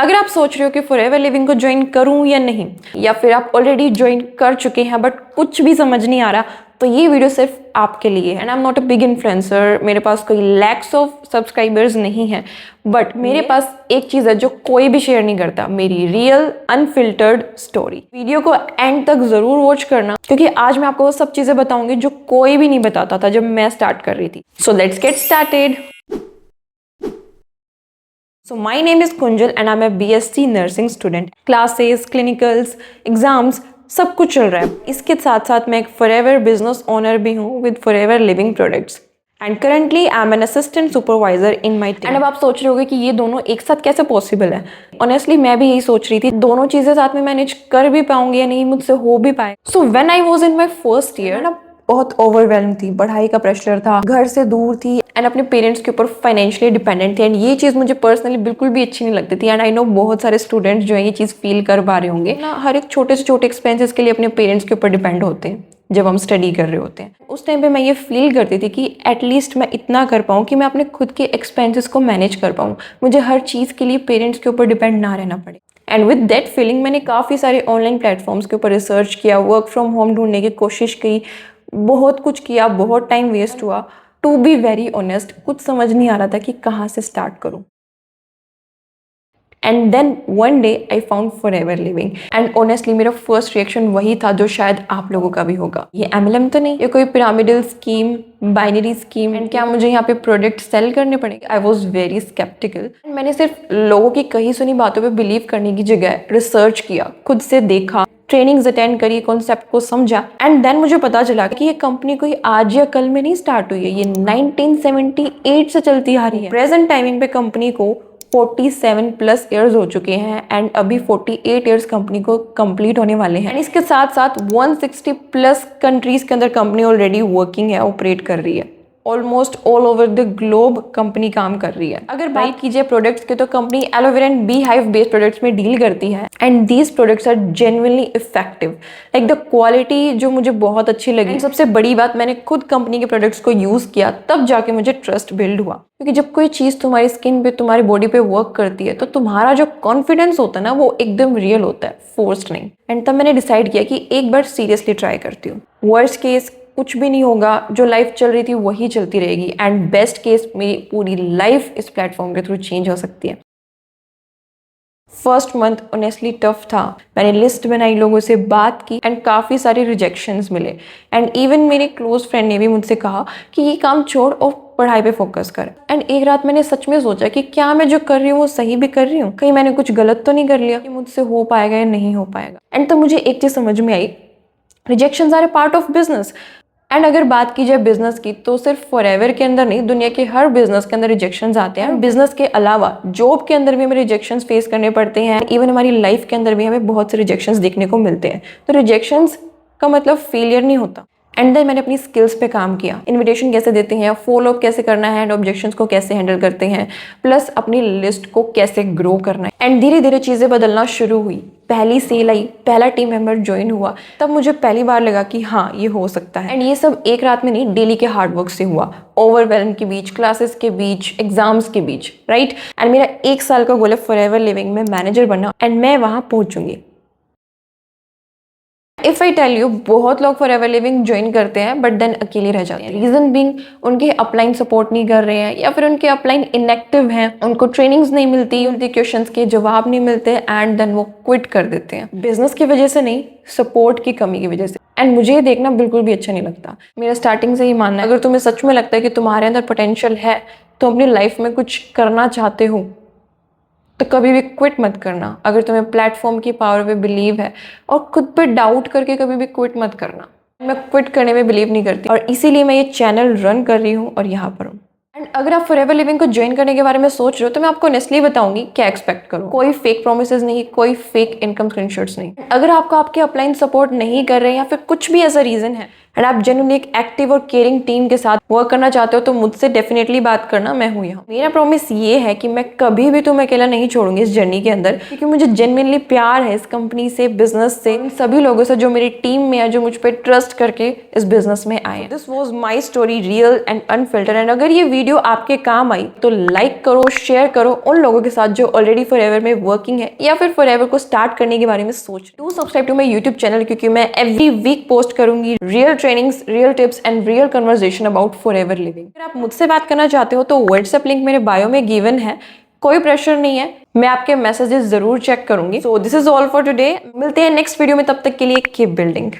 अगर आप सोच रहे हो कि फॉरएवर लिविंग को ज्वाइन करूं या नहीं, या फिर आप ऑलरेडी ज्वाइन कर चुके हैं बट कुछ भी समझ नहीं आ रहा, तो ये वीडियो सिर्फ आपके लिए है। And I am not a big influencer, मेरे पास कोई लैक्स ऑफ सब्सक्राइबर्स नहीं है, बट मेरे पास एक चीज़ है जो कोई भी शेयर नहीं करता, मेरी रियल अनफिल्टर्ड स्टोरी। वीडियो को एंड तक ज़रूर वॉच करना, क्योंकि आज मैं आपको वो सब चीज़ें बताऊंगी जो कोई भी नहीं बताता था जब मैं स्टार्ट कर रही थी। So let's get started. So my name is Kunjal and I'm a BSc nursing student. Classes, clinicals, exams सब कुछ चल रहा है। इसके साथ साथ मैं एक फॉरएवर बिजनेस ओनर भी हूँ with forever living products and currently I am an assistant supervisor in my team. And अब आप सोच रहे होगे कि ये दोनों एक साथ कैसे पॉसिबल है। ऑनेस्टली मैं भी यही सोच रही थी, दोनों चीज़ें साथ में मैनेज कर भी पाऊंगी या नहीं, मुझसे हो भी पाए। So when I was in my first year ना, बहुत ओवरवेल्म थी, पढ़ाई का प्रेशर था, घर से दूर थी एंड अपने पेरेंट्स के ऊपर फाइनेंशियली डिपेंडेंट थी। एंड ये चीज़ मुझे पर्सनली बिल्कुल भी अच्छी नहीं लगती थी। एंड आई नो बहुत सारे स्टूडेंट्स जो है ये चीज़ फील कर पा रहे होंगे ना, हर एक छोटे से छोटे एक्सपेंसेस के लिए अपने पेरेंट्स के ऊपर डिपेंड होते हैं जब हम स्टडी कर रहे होते हैं। उस टाइम पे मैं ये फील करती थी कि एटलीस्ट मैं इतना कर पाऊँ कि मैं अपने खुद के एक्सपेंसेस को मैनेज कर पाऊँ, मुझे हर चीज़ के लिए पेरेंट्स के ऊपर डिपेंड ना रहना पड़े। एंड विद दैट फीलिंग मैंने काफ़ी सारे ऑनलाइन प्लेटफॉर्म्स के ऊपर रिसर्च किया, वर्क फ्रॉम होम ढूंढने की कोशिश की, बहुत कुछ किया, बहुत टाइम वेस्ट हुआ। टू बी वेरी ऑनेस्ट, कुछ समझ नहीं आ रहा था कि कहाँ से स्टार्ट करूँ। And then one day I found Forever Living and honestly मेरा फर्स्ट रिएक्शन वही था जो शायद आप लोगों का भी होगा। ये MLM तो नहीं, ये कोई pyramidal scheme, binary scheme, and क्या मुझे यहाँ पे प्रोडक्ट सेल करने पड़ेंगे? I was very sceptical. मैंने सिर्फ लोगों की कही सुनी बातों पे बिलीव करने की जगह रिसर्च किया, खुद से देखा, ट्रेनिंग्स अटेंड करी, कॉन्सेप्ट को समझा एंड देन मुझे पता चला कि ये कंपनी कोई आज या कल में नहीं स्टार्ट हुई है, ये 1978 से चलती आ रही है। प्रेजेंट टाइमिंग पे कंपनी को 47 प्लस ईयर्स हो चुके हैं एंड अभी 48 ईयर्स कंपनी को कंप्लीट होने वाले हैं। एंड इसके साथ साथ 160 प्लस कंट्रीज के अंदर कंपनी ऑलरेडी वर्किंग है, ऑपरेट कर रही है। Almost all over the globe company काम कर रही है। अगर बात कीजिए प्रोडक्ट्स की, तो company aloe vera and beehive based products में डील करती है and these products are genuinely effective. Like the quality जो मुझे बहुत अच्छी लगी। सबसे बड़ी बात, मैंने खुद कंपनी के प्रोडक्ट्स को यूज किया, तब जाके मुझे ट्रस्ट बिल्ड हुआ। क्योंकि जब कोई चीज़ तुम्हारी स्किन पे, तुम्हारी बॉडी पे वर्क करती है, तो तुम्हारा जो कॉन्फिडेंस होता है ना, वो एकदम रियल होता है, फोर्स्ड नहीं। एंड तब मैंने डिसाइड किया कि एक बार सीरियसली ट्राई करती हूँ। वर्स्ट केस कुछ भी नहीं होगा, जो लाइफ चल रही थी वही चलती रहेगी, एंड बेस्ट केस मेरी पूरी लाइफ इस प्लेटफॉर्म के थ्रू चेंज हो सकती है। फर्स्ट मंथ ऑनेस्टली टफ था। मैंने लिस्ट बनाई, लोगों से बात की एंड काफ़ी सारे रिजेक्शंस मिले। एंड इवन मेरे क्लोज फ्रेंड ने भी मुझसे कहा कि ये काम छोड़ और पढ़ाई पे फोकस कर। एंड एक रात मैंने सच में सोचा कि क्या मैं जो कर रही हूँ वो सही भी कर रही हूँ, कहीं मैंने कुछ गलत तो नहीं कर लिया, कि मुझसे हो पाएगा या नहीं हो पाएगा। एंड तो मुझे एक चीज़ समझ में आई, rejections are a part of business. And अगर बात की जाए बिजनेस की, तो सिर्फ फॉरएवर के अंदर नहीं, दुनिया के हर बिजनेस के अंदर रिजेक्शंस आते हैं। बिजनेस के अलावा जॉब के अंदर भी हमें रिजेक्शंस फेस करने पड़ते हैं। इवन हमारी लाइफ के अंदर भी हमें बहुत से रिजेक्शंस देखने को मिलते हैं। तो रिजेक्शंस का मतलब फेलियर नहीं होता। एंड देन मैंने अपनी स्किल्स पे काम किया, इनविटेशन कैसे देते हैं, फॉलो अप कैसे करना है, एंड ऑब्जेक्शंस को कैसे हैंडल करते हैं, प्लस अपनी लिस्ट को कैसे ग्रो करना है। एंड धीरे धीरे चीज़ें बदलना शुरू हुई। पहली सेल आई, पहला टीम मेंबर ज्वाइन हुआ, तब मुझे पहली बार लगा कि हाँ ये हो सकता है। एंड ये सब एक रात में नहीं, डेली के हार्डवर्क से हुआ, ओवरवेल्म के बीच, क्लासेस के बीच, एग्जाम्स के बीच, राइट। एंड मेरा 1 साल का गोल है फॉरएवर लिविंग में मैनेजर बनना, एंड मैं वहाँ पहुँचूंगी। इफ आई टेल यू, बहुत लोग फॉरएवर लिविंग ज्वाइन करते हैं बट देन अकेले रह जाते हैं। रीजन बीइंग उनके अपलाइन सपोर्ट नहीं कर रहे हैं, या फिर उनके अपलाइन इनएक्टिव हैं, उनको ट्रेनिंग्स नहीं मिलती, उनके क्वेश्चंस के जवाब नहीं मिलते, एंड देन वो क्विट कर देते हैं। बिजनेस की वजह से नहीं, सपोर्ट की कमी की वजह से। एंड मुझे ये देखना बिल्कुल भी अच्छा नहीं लगता। मेरा स्टार्टिंग से ही मानना है, अगर तुम्हें सच में लगता है कि तुम्हारे अंदर पोटेंशियल है, तो अपनी लाइफ में कुछ करना चाहते हो, तो कभी भी क्विट मत करना। अगर तुम्हें प्लेटफॉर्म की पावर पे बिलीव है, और खुद पे डाउट करके कभी भी क्विट मत करना। मैं क्विट करने में बिलीव नहीं करती, और इसीलिए मैं ये चैनल रन कर रही हूँ और यहाँ पर हूँ। एंड अगर आप फॉरएवर लिविंग को ज्वाइन करने के बारे में सोच रहे हो, तो मैं आपको ऑनेस्टली बताऊंगी क्या एक्सपेक्ट करो। कोई फेक प्रोमिसेस नहीं, कोई फेक इनकम स्क्रीनशॉट्स नहीं। अगर आपको आपके अपलाइन सपोर्ट नहीं कर रहे हैं, या फिर कुछ भी ऐसा रीजन है एंड आप जेन्युइनली एक एक्टिव और केयरिंग टीम के साथ वर्क करना चाहते हो तो मुझसे डेफिनेटली बात करना, मैं हूँ यहाँ। मेरा प्रॉमिस ये है कि मैं कभी भी तुम्हें अकेला नहीं छोड़ूंगी इस जर्नी के अंदर, क्योंकि मुझे जेन्युइनली प्यार है इस कंपनी से, बिजनेस से, उन सभी लोगों से जो मेरी टीम में है, जो मुझ पर ट्रस्ट करके इस बिजनेस में आए। This was my story, real and unfiltered. And अगर ये वीडियो आपके काम आई तो लाइक करो, शेयर करो उन लोगों के साथ जो ऑलरेडी फॉरएवर में वर्किंग है या फिर फॉरएवर को स्टार्ट करने के बारे में सोच। Do subscribe to my YouTube channel, क्योंकि मैं एवरी वीक पोस्ट करूंगी real trainings, real tips and real conversation about Forever Living. अगर आप मुझसे बात करना चाहते हो तो व्हाट्सएप लिंक मेरे बायो में गिवन है, कोई प्रेशर नहीं है, मैं आपके मैसेजेस जरूर चेक करूंगी। So this is all for today, मिलते हैं नेक्स्ट वीडियो में, तब तक के लिए कीप बिल्डिंग।